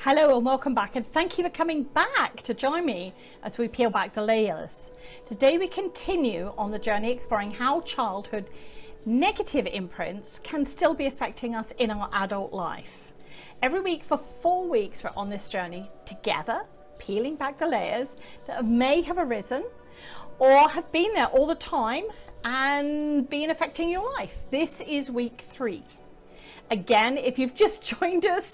Hello and welcome back, and thank you for coming back to join me as we peel back the layers. Today we continue on the journey exploring how childhood negative imprints can still be affecting us in our adult life. Every week for 4 weeks we're on this journey together, peeling back the layers that may have arisen or have been there all the time and been affecting your life. This is week 3. Again, if you've just joined us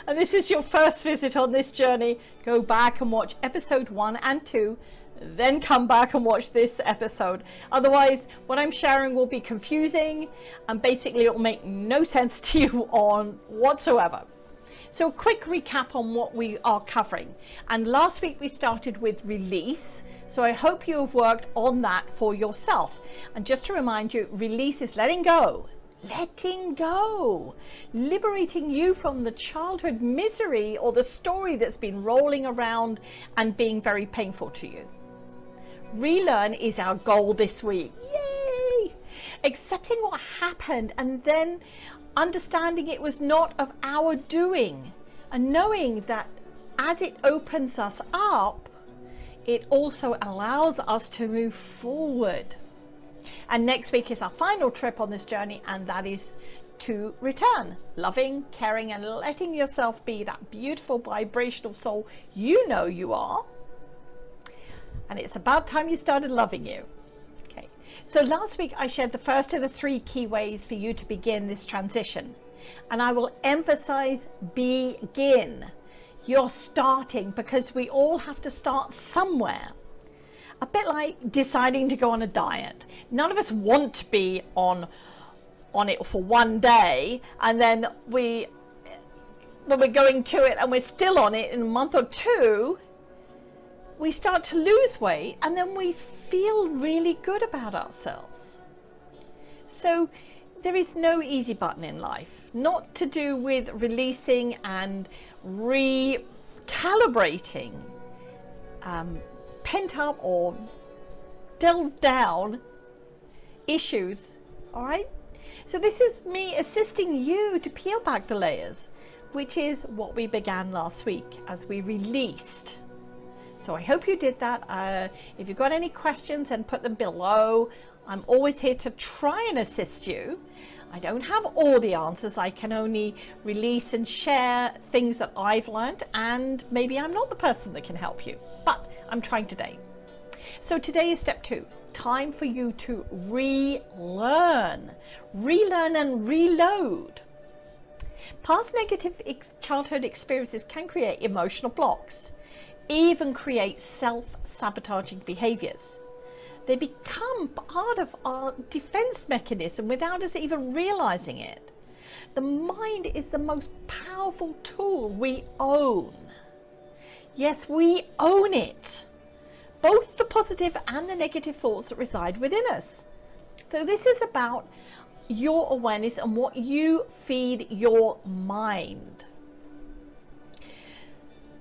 and this is your first visit on this journey, go back and watch episode 1 and 2, then come back and watch this episode. Otherwise, what I'm sharing will be confusing and basically it will make no sense to you on whatsoever. So a quick recap on what we are covering. And last week we started with release. So I hope you have worked on that for yourself. And just to remind you, release is letting go. Letting go, liberating you from the childhood misery or the story that's been rolling around and being very painful to you. Relearn is our goal this week. Yay! Accepting what happened and then understanding it was not of our doing, and knowing that as it opens us up, it also allows us to move forward. And next week is our final trip on this journey, and that is to return, loving, caring, and letting yourself be that beautiful vibrational soul you know you are. And it's about time you started loving you. Okay, so last week I shared the first of the 3 key ways for you to begin this transition, and I will emphasize begin. You're starting, because we all have to start somewhere. A bit like deciding to go on a diet. None of us want to be on it for one day, and then when we're going to it and we're still on it in a month or 2, we start to lose weight and then we feel really good about ourselves. So there is no easy button in life, not to do with releasing and recalibrating pent up or delved down issues. All right, so this is me assisting you to peel back the layers, which is what we began last week as we released. So I hope you did that. If you've got any questions, then put them below. I'm always here to try and assist you. I don't have all the answers. I can only release and share things that I've learned, and maybe I'm not the person that can help you, but I'm trying today. So today is step 2. Time for you to relearn and reload. Past negative childhood experiences can create emotional blocks, even create self-sabotaging behaviors. They become part of our defense mechanism without us even realizing it. The mind is the most powerful tool we own. Yes, we own it. Both the positive and the negative thoughts that reside within us. So this is about your awareness and what you feed your mind.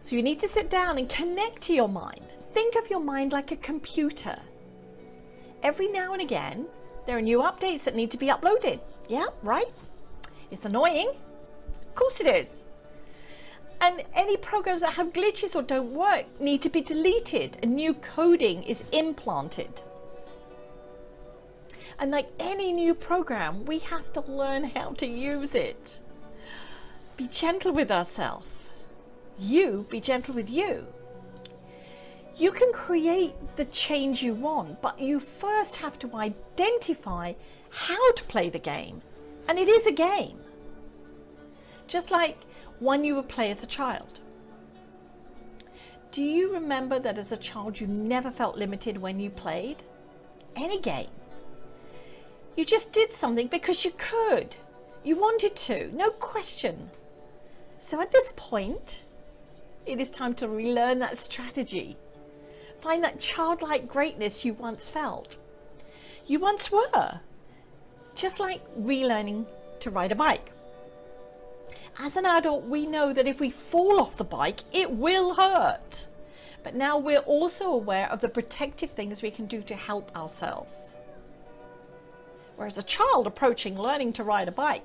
So you need to sit down and connect to your mind. Think of your mind like a computer. Every now and again, there are new updates that need to be uploaded. Yeah, right? It's annoying. Of course it is. And any programs that have glitches or don't work need to be deleted, and new coding is implanted. And like any new program, we have to learn how to use it. Be gentle with ourselves. You be gentle with you. You can create the change you want, but you first have to identify how to play the game. And it is a game. Just like one you would play as a child. Do you remember that as a child you never felt limited when you played any game? You just did something because you could. You wanted to, no question. So at this point, it is time to relearn that strategy. Find that childlike greatness you once felt. You once were. Just like relearning to ride a bike. As an adult, we know that if we fall off the bike, it will hurt. But now we're also aware of the protective things we can do to help ourselves. Whereas a child approaching learning to ride a bike,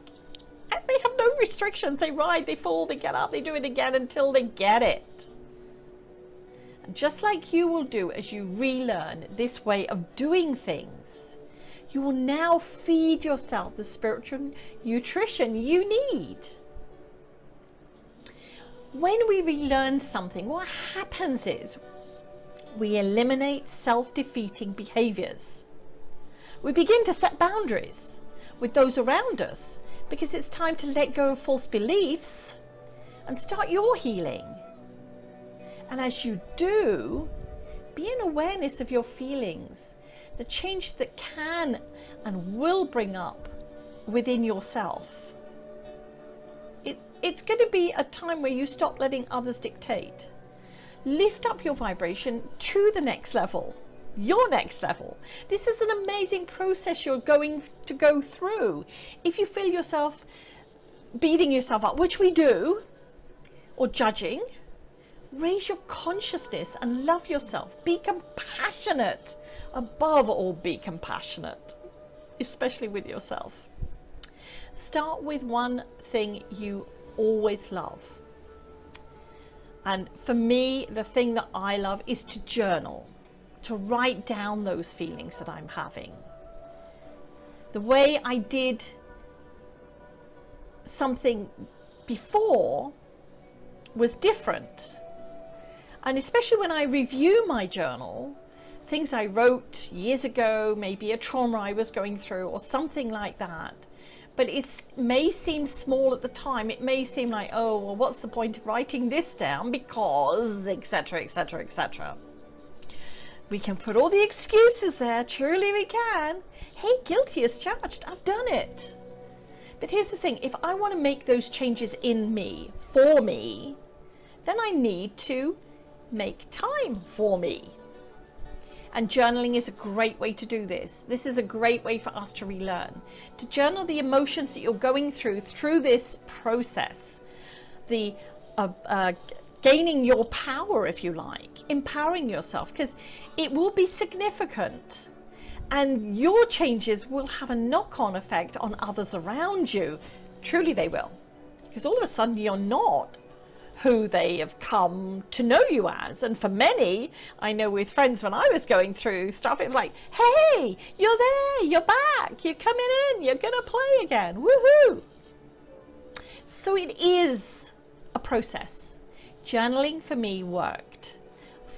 they have no no restrictions. They ride, they fall, they get up, they do it again until they get it. And just like you will do as you relearn this way of doing things, you will now feed yourself the spiritual nutrition you need. When we relearn something, what happens is we eliminate self-defeating behaviors. We begin to set boundaries with those around us because it's time to let go of false beliefs and start your healing. And as you do, be in awareness of your feelings, the changes that can and will bring up within yourself. It's going to be a time where you stop letting others dictate. Lift up your vibration to the next level, your next level. This is an amazing process you're going to go through. If you feel yourself beating yourself up, which we do, or judging, raise your consciousness and love yourself. Be compassionate. Above all, be compassionate, especially with yourself. Start with one thing you always love. And for me, the thing that I love is to journal, to write down those feelings that I'm having. The way I did something before was different. And especially when I review my journal, things I wrote years ago, maybe a trauma I was going through or something like that. But it may seem small at the time. It may seem like, oh, well, what's the point of writing this down because, etc., etc., etc. We can put all the excuses there. Truly we can. Hey, guilty as charged. I've done it. But here's the thing. If I want to make those changes in me, for me, then I need to make time for me. And journaling is a great way to do this. This is a great way for us to relearn. To journal the emotions that you're going through this process. The gaining your power, if you like. Empowering yourself, because it will be significant. And your changes will have a knock-on effect on others around you. Truly they will. Because all of a sudden you're not who they have come to know you as. And for many, I know with friends when I was going through stuff, it was like, hey, you're there, you're back, you're coming in, you're gonna play again, woohoo. So it is a process. Journaling for me worked.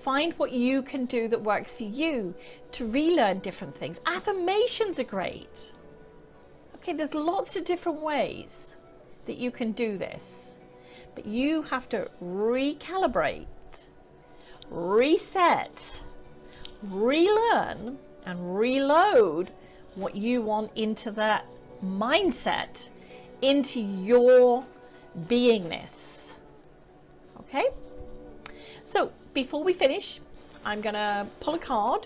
Find what you can do that works for you to relearn different things. Affirmations are great. Okay, there's lots of different ways that you can do this. But you have to recalibrate, reset, relearn, and reload what you want into that mindset, into your beingness. Okay? So before we finish, I'm going to pull a card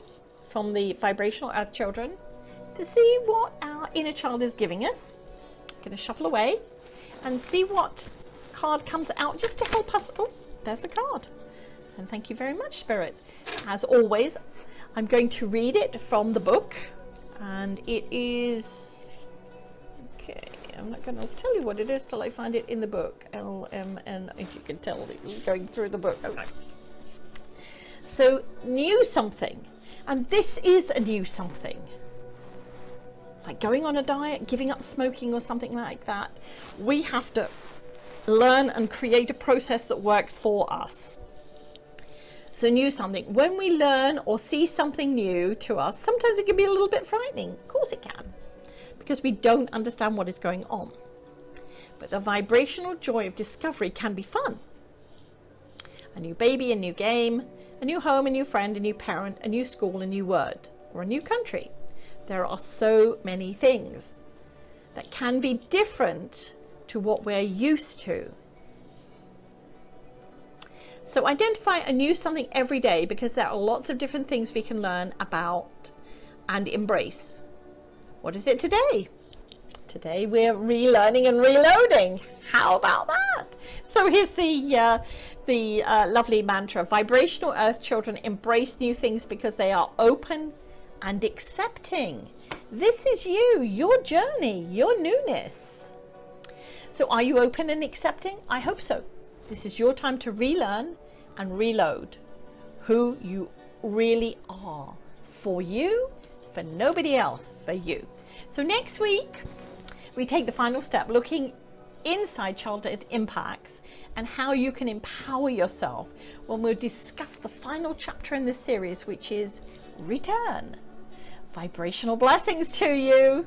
from the Vibrational Earth Children to see what our inner child is giving us. I'm going to shuffle away and see what card comes out just to help us. Oh, there's the card. And thank you very much, Spirit. As always, I'm going to read it from the book, and it is, okay, I'm not going to tell you what it is till I find it in the book. LMN, if you can tell that you're going through the book. Okay. So, new something, and this is a new something. Like going on a diet, giving up smoking or something like that. We have to learn and create a process that works for us. So new something. When we learn or see something new to us, sometimes it can be a little bit frightening. Of course it can, because we don't understand what is going on. But the vibrational joy of discovery can be fun. A new baby, a new game, a new home, a new friend, a new parent, a new school, a new word, or a new country. There are so many things that can be different to what we're used to. So identify a new something every day, because there are lots of different things we can learn about and embrace. What is it today? Today we're relearning and reloading. How about that? So here's the lovely mantra. Vibrational Earth Children embrace new things because they are open and accepting. This is you, your journey, your newness. So are you open and accepting? I hope so. This is your time to relearn and reload who you really are, for you, for nobody else, for you. So next week, we take the final step, looking inside childhood impacts and how you can empower yourself when we'll discuss the final chapter in this series, which is return. Vibrational blessings to you.